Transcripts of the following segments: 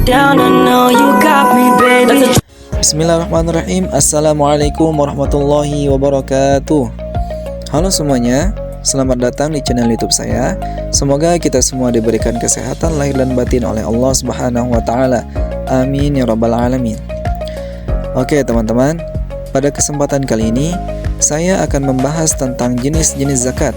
down, I know you got me, baby. Bismillahirrahmanirrahim. Assalamualaikum warahmatullahi wabarakatuh. Halo semuanya, selamat datang di channel YouTube saya. Semoga kita semua diberikan kesehatan lahir dan batin oleh Allah Subhanahu wa taala. Amin ya rabbal alamin. Oke teman-teman, pada kesempatan kali ini saya akan membahas tentang jenis-jenis zakat,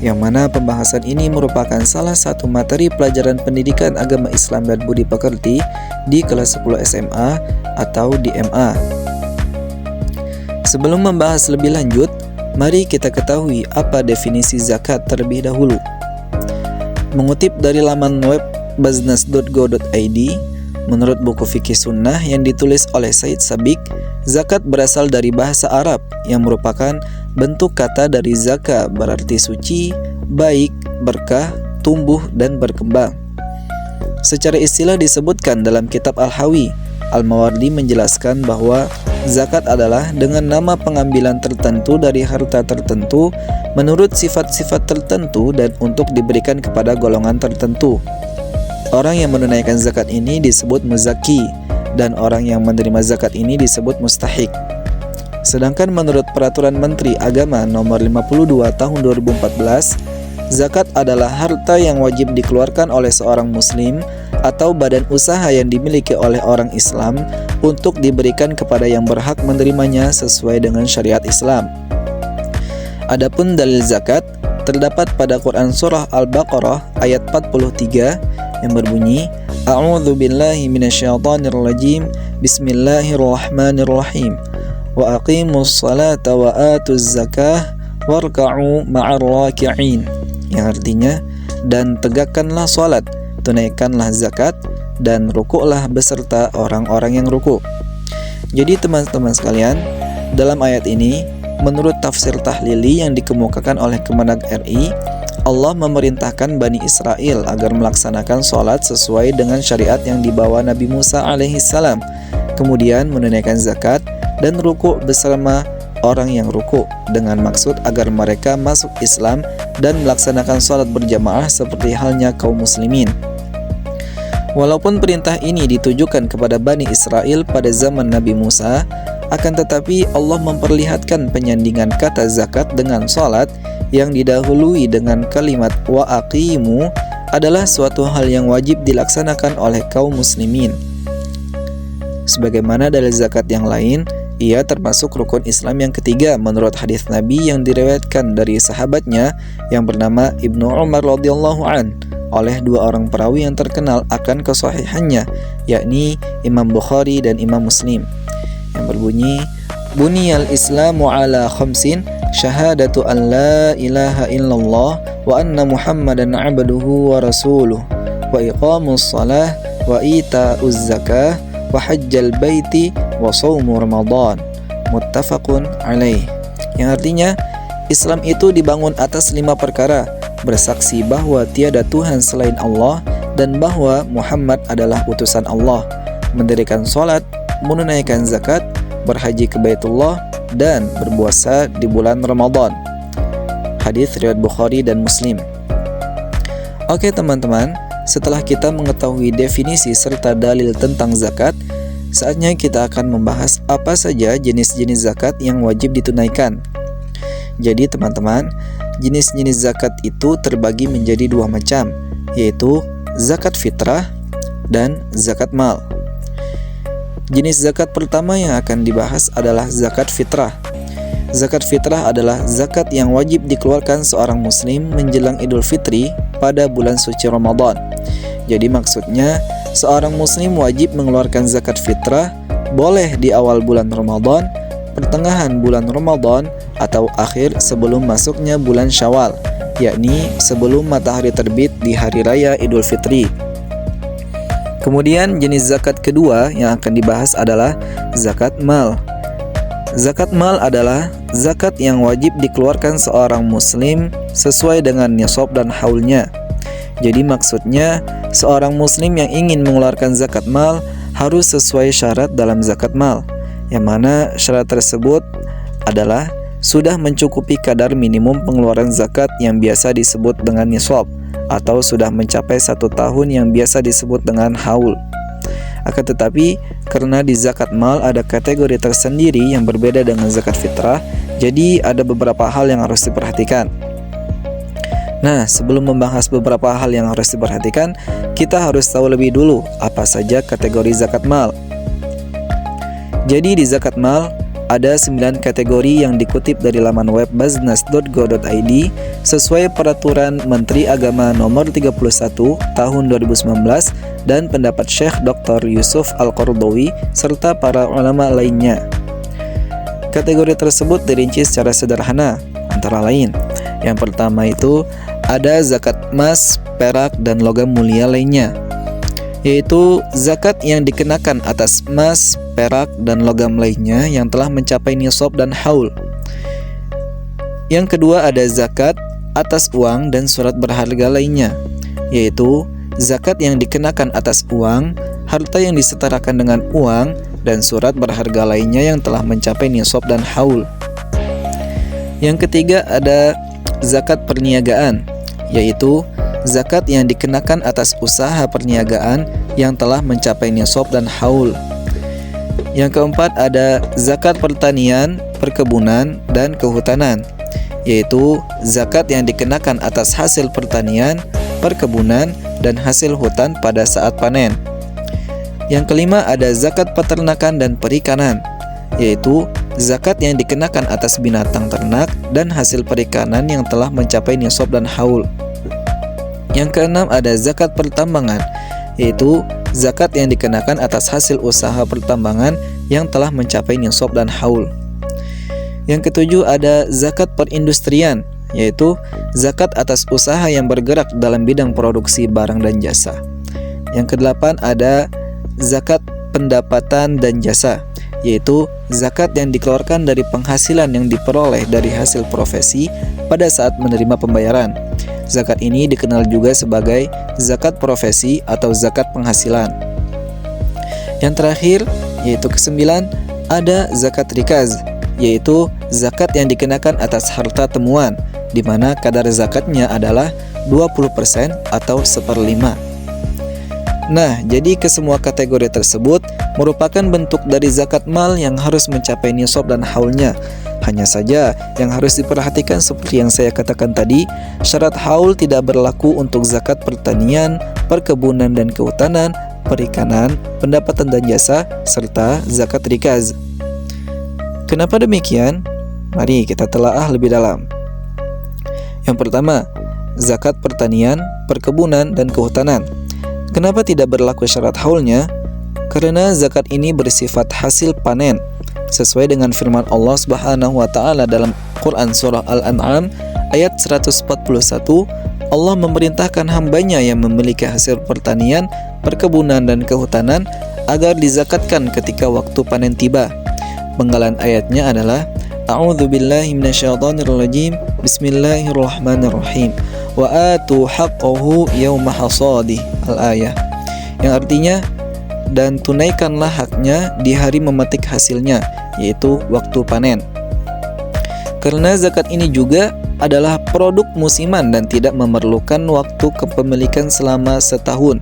yang mana pembahasan ini merupakan salah satu materi pelajaran pendidikan agama Islam dan budi pekerti di kelas 10 SMA atau di MA. Sebelum membahas lebih lanjut, mari kita ketahui apa definisi zakat terlebih dahulu. Mengutip dari laman web baznas.go.id, menurut buku fikih sunnah yang ditulis oleh Said Sabiq, zakat berasal dari bahasa Arab yang merupakan bentuk kata dari zaka, berarti suci, baik, berkah, tumbuh, dan berkembang. Secara istilah disebutkan dalam kitab Al-Hawi, Al-Mawardi menjelaskan bahwa zakat adalah dengan nama pengambilan tertentu dari harta tertentu menurut sifat-sifat tertentu dan untuk diberikan kepada golongan tertentu. Orang yang menunaikan zakat ini disebut muzaki, dan orang yang menerima zakat ini disebut mustahik. Sedangkan menurut Peraturan Menteri Agama Nomor 52 Tahun 2014, zakat adalah harta yang wajib dikeluarkan oleh seorang muslim atau badan usaha yang dimiliki oleh orang Islam untuk diberikan kepada yang berhak menerimanya sesuai dengan syariat Islam. Adapun dalil zakat terdapat pada Quran surah Al-Baqarah ayat 43 yang berbunyi, A'udzu billahi minasyaitonir rajim. Bismillahirrahmanirrahim. Wa aqimus salata wa atuz zakah warka'u ma'ar raki'in. Yang artinya, dan tegakkanlah salat, tunaikanlah zakat, dan rukuklah beserta orang-orang yang rukuk. Jadi teman-teman sekalian, dalam ayat ini, menurut tafsir tahlili yang dikemukakan oleh Kemenag RI, Allah memerintahkan Bani Israel agar melaksanakan sholat sesuai dengan syariat yang dibawa Nabi Musa alaihissalam, kemudian menunaikan zakat dan rukuk bersama orang yang rukuk, dengan maksud agar mereka masuk Islam dan melaksanakan sholat berjamaah seperti halnya kaum muslimin. Walaupun perintah ini ditujukan kepada Bani Israel pada zaman Nabi Musa, akan tetapi Allah memperlihatkan penyandingan kata zakat dengan sholat yang didahului dengan kalimat wa aqimu adalah suatu hal yang wajib dilaksanakan oleh kaum muslimin. Sebagaimana dalil zakat yang lain, ia termasuk rukun Islam yang ketiga menurut hadis Nabi yang diriwayatkan dari sahabatnya yang bernama Ibnu Umar radhiyallahu an oleh dua orang perawi yang terkenal akan kesahihannya, yakni Imam Bukhari dan Imam Muslim, yang berbunyi, Buniyal Islamu ala khamsin, syahadatu an la ilaha illallah wa anna Muhammadan abduhu wa rasuluh wa iqamus salah wa ita'uz zakah wa hajjal baiti wa shaumu ramadan, muttafaqun alaih. Yang artinya, Islam itu dibangun atas 5 perkara: bersaksi bahwa tiada Tuhan selain Allah dan bahwa Muhammad adalah utusan Allah, mendirikan salat, menunaikan zakat, berhaji ke Baitullah, dan berpuasa di bulan Ramadan. Hadis riwayat Bukhari dan Muslim. Oke teman-teman, setelah kita mengetahui definisi serta dalil tentang zakat, saatnya kita akan membahas apa saja jenis-jenis zakat yang wajib ditunaikan. Jadi teman-teman, jenis-jenis zakat itu terbagi menjadi 2 macam, yaitu zakat fitrah dan zakat mal. Jenis zakat pertama yang akan dibahas adalah zakat fitrah. Zakat fitrah adalah zakat yang wajib dikeluarkan seorang muslim menjelang Idul Fitri pada bulan suci Ramadan. Jadi maksudnya, seorang muslim wajib mengeluarkan zakat fitrah boleh di awal bulan Ramadan, pertengahan bulan Ramadan, atau akhir sebelum masuknya bulan Syawal, yakni sebelum matahari terbit di hari raya Idul Fitri. Kemudian jenis zakat kedua yang akan dibahas adalah zakat mal. Zakat mal adalah zakat yang wajib dikeluarkan seorang muslim sesuai dengan nisab dan haulnya. Jadi maksudnya, seorang muslim yang ingin mengeluarkan zakat mal harus sesuai syarat dalam zakat mal, yang mana syarat tersebut adalah sudah mencukupi kadar minimum pengeluaran zakat yang biasa disebut dengan nisab, atau sudah mencapai 1 tahun yang biasa disebut dengan haul. Akan tetapi, karena di zakat mal ada kategori tersendiri yang berbeda dengan zakat fitrah, jadi ada beberapa hal yang harus diperhatikan. Nah, sebelum membahas beberapa hal yang harus diperhatikan, kita harus tahu lebih dulu apa saja kategori zakat mal. Jadi di zakat mal ada 9 kategori yang dikutip dari laman web baznas.go.id sesuai peraturan Menteri Agama nomor 31 tahun 2019 dan pendapat Syekh Dr. Yusuf Al-Qaradawi serta para ulama lainnya. Kategori tersebut dirinci secara sederhana, antara lain. Yang pertama itu ada zakat emas, perak, dan logam mulia lainnya, yaitu zakat yang dikenakan atas emas, perak, dan logam lainnya yang telah mencapai nisab dan haul. Yang kedua ada zakat atas uang dan surat berharga lainnya, yaitu zakat yang dikenakan atas uang, harta yang disetarakan dengan uang, dan surat berharga lainnya yang telah mencapai nisab dan haul. Yang ketiga ada zakat perniagaan, yaitu zakat yang dikenakan atas usaha perniagaan yang telah mencapai nisab dan haul. Yang keempat ada zakat pertanian, perkebunan, dan kehutanan, yaitu zakat yang dikenakan atas hasil pertanian, perkebunan, dan hasil hutan pada saat panen. Yang kelima ada zakat peternakan dan perikanan, yaitu zakat yang dikenakan atas binatang ternak dan hasil perikanan yang telah mencapai nisab dan haul. Yang keenam ada zakat pertambangan, yaitu zakat yang dikenakan atas hasil usaha pertambangan yang telah mencapai nisab dan haul. Yang ketujuh ada zakat perindustrian, yaitu zakat atas usaha yang bergerak dalam bidang produksi barang dan jasa. Yang kedelapan ada zakat pendapatan dan jasa, yaitu zakat yang dikeluarkan dari penghasilan yang diperoleh dari hasil profesi pada saat menerima pembayaran. Zakat ini dikenal juga sebagai zakat profesi atau zakat penghasilan. Yang terakhir, yaitu kesembilan, ada zakat rikaz, yaitu zakat yang dikenakan atas harta temuan, di mana kadar zakatnya adalah 20% atau 1/5. Nah, jadi kesemua kategori tersebut merupakan bentuk dari zakat mal yang harus mencapai nisab dan haulnya. Hanya saja yang harus diperhatikan seperti yang saya katakan tadi, syarat haul tidak berlaku untuk zakat pertanian, perkebunan dan kehutanan, perikanan, pendapatan dan jasa, serta zakat rikaz. Kenapa demikian? Mari kita telaah lebih dalam. Yang pertama, zakat pertanian, perkebunan dan kehutanan. Kenapa tidak berlaku syarat haulnya? Karena zakat ini bersifat hasil panen. Sesuai dengan firman Allah Subhanahu wa taala dalam Quran surah Al-An'am ayat 141, Allah memerintahkan hambanya yang memiliki hasil pertanian, perkebunan dan kehutanan agar dizakatkan ketika waktu panen tiba. Penggalan ayatnya adalah A'udzubillahi minasyaitonirrajim. Bismillahirrahmanirrahim. Wa atu haqqahu yauma hasadih. Al-ayah. Yang artinya, dan tunaikanlah haknya di hari memetik hasilnya, yaitu waktu panen. Karena zakat ini juga adalah produk musiman dan tidak memerlukan waktu kepemilikan selama setahun.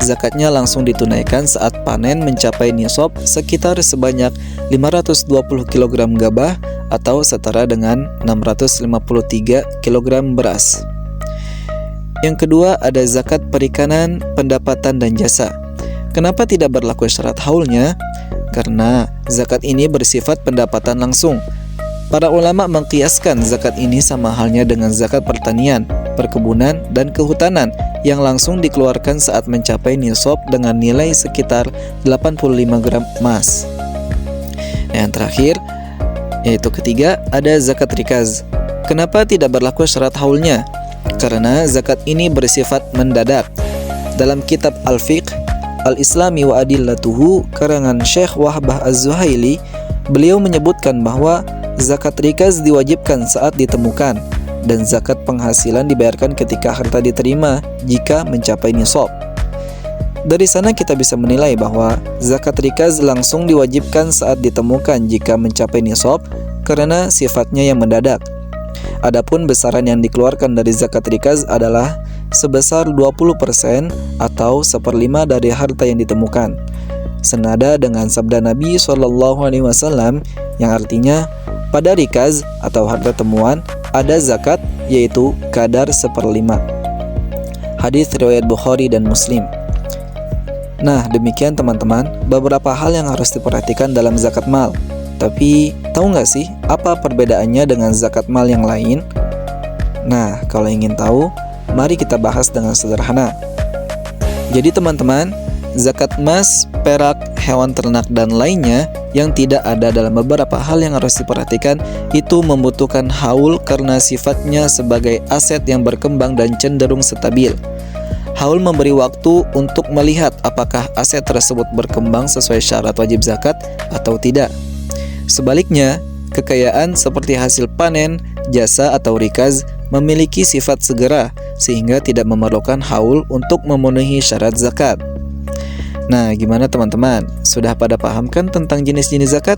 Zakatnya langsung ditunaikan saat panen mencapai nisab sekitar sebanyak 520 kg gabah atau setara dengan 653 kg beras. Yang kedua ada zakat perikanan, pendapatan dan jasa. Kenapa tidak berlaku syarat haulnya? Karena zakat ini bersifat pendapatan langsung. Para ulama mengkiaskan zakat ini sama halnya dengan zakat pertanian, perkebunan, dan kehutanan yang langsung dikeluarkan saat mencapai nisab dengan nilai sekitar 85 gram emas. Yang terakhir, yaitu ketiga, ada zakat rikaz. Kenapa tidak berlaku syarat haulnya? Karena zakat ini bersifat mendadak. Dalam kitab Al-Fiqh Al-Islami wa Adillatuhu karangan Syekh Wahbah Az-Zuhaili, beliau menyebutkan bahwa zakat rikaz diwajibkan saat ditemukan dan zakat penghasilan dibayarkan ketika harta diterima jika mencapai nisab. Dari sana kita bisa menilai bahwa zakat rikaz langsung diwajibkan saat ditemukan jika mencapai nisab karena sifatnya yang mendadak. Adapun besaran yang dikeluarkan dari zakat rikaz adalah sebesar 20% atau 1/5 dari harta yang ditemukan. senada dengan sabda Nabi SAW yang artinya pada rikaz atau harta temuan ada zakat, yaitu kadar 1/5. Hadis riwayat Bukhari dan Muslim. Nah, demikian teman-teman, beberapa hal yang harus diperhatikan dalam zakat mal. Tapi, tahu nggak sih apa perbedaannya dengan zakat mal yang lain? Nah, kalau ingin tahu, mari kita bahas dengan sederhana. Jadi teman-teman, zakat emas, perak, hewan ternak, dan lainnya yang tidak ada dalam beberapa hal yang harus diperhatikan itu membutuhkan haul karena sifatnya sebagai aset yang berkembang dan cenderung stabil. Haul memberi waktu untuk melihat apakah aset tersebut berkembang sesuai syarat wajib zakat atau tidak. Sebaliknya, kekayaan seperti hasil panen, jasa atau rikaz memiliki sifat segera sehingga tidak memerlukan haul untuk memenuhi syarat zakat. Nah, gimana teman-teman? Sudah pada paham kan tentang jenis-jenis zakat?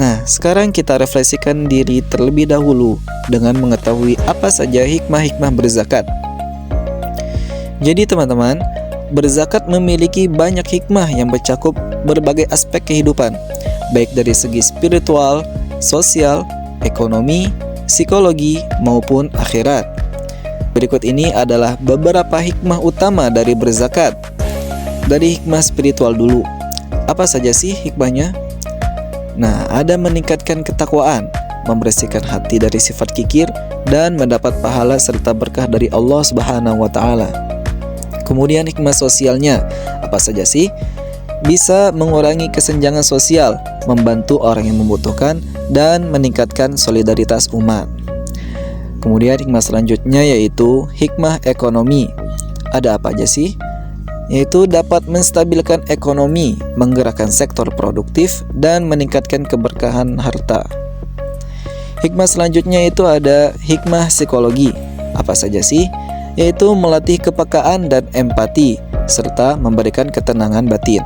Nah, sekarang kita refleksikan diri terlebih dahulu dengan mengetahui apa saja hikmah-hikmah berzakat. Jadi teman-teman, berzakat memiliki banyak hikmah yang mencakup berbagai aspek kehidupan, baik dari segi spiritual, sosial, ekonomi, psikologi, maupun akhirat. Berikut ini adalah beberapa hikmah utama dari berzakat. Dari hikmah spiritual dulu. Apa saja sih hikmahnya? Nah, ada meningkatkan ketakwaan, membersihkan hati dari sifat kikir, dan mendapat pahala serta berkah dari Allah Subhanahu wa Ta'ala. Kemudian hikmah sosialnya, apa saja sih? Bisa mengurangi kesenjangan sosial, membantu orang yang membutuhkan, dan meningkatkan solidaritas umat. Kemudian hikmah selanjutnya yaitu hikmah ekonomi. Ada apa aja sih? Yaitu dapat menstabilkan ekonomi, menggerakkan sektor produktif, dan meningkatkan keberkahan harta. Hikmah selanjutnya itu ada hikmah psikologi. Apa saja sih? Yaitu melatih kepekaan dan empati, serta memberikan ketenangan batin.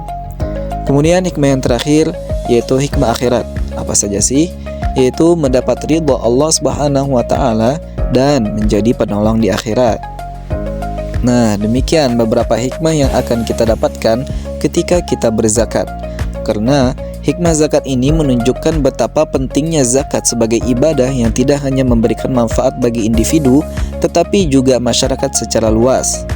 Kemudian hikmah yang terakhir yaitu hikmah akhirat. Apa saja sih? Yaitu mendapat ridha Allah Subhanahu wa Ta'ala dan menjadi penolong di akhirat. Nah, demikian beberapa hikmah yang akan kita dapatkan ketika kita berzakat. Karena hikmah zakat ini menunjukkan betapa pentingnya zakat sebagai ibadah yang tidak hanya memberikan manfaat bagi individu, tetapi juga masyarakat secara luas.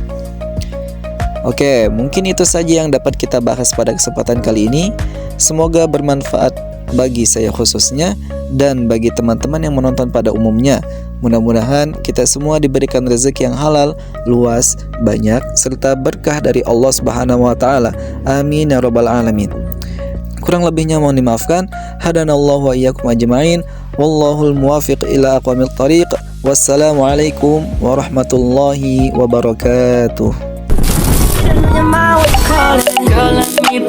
Oke, mungkin itu saja yang dapat kita bahas pada kesempatan kali ini. Semoga bermanfaat bagi saya khususnya dan bagi teman-teman yang menonton pada umumnya. Mudah-mudahan kita semua diberikan rezeki yang halal, luas, banyak, serta berkah dari Allah Subhanahu wa Ta'ala. Amin ya rabbal alamin. Kurang lebihnya mohon dimaafkan. Hadanallahu wa iyyakum ajma'in. Wallahul muwafiq ila aqwamit thariq. Wassalamualaikum warahmatullahi wabarakatuh. Girl, let me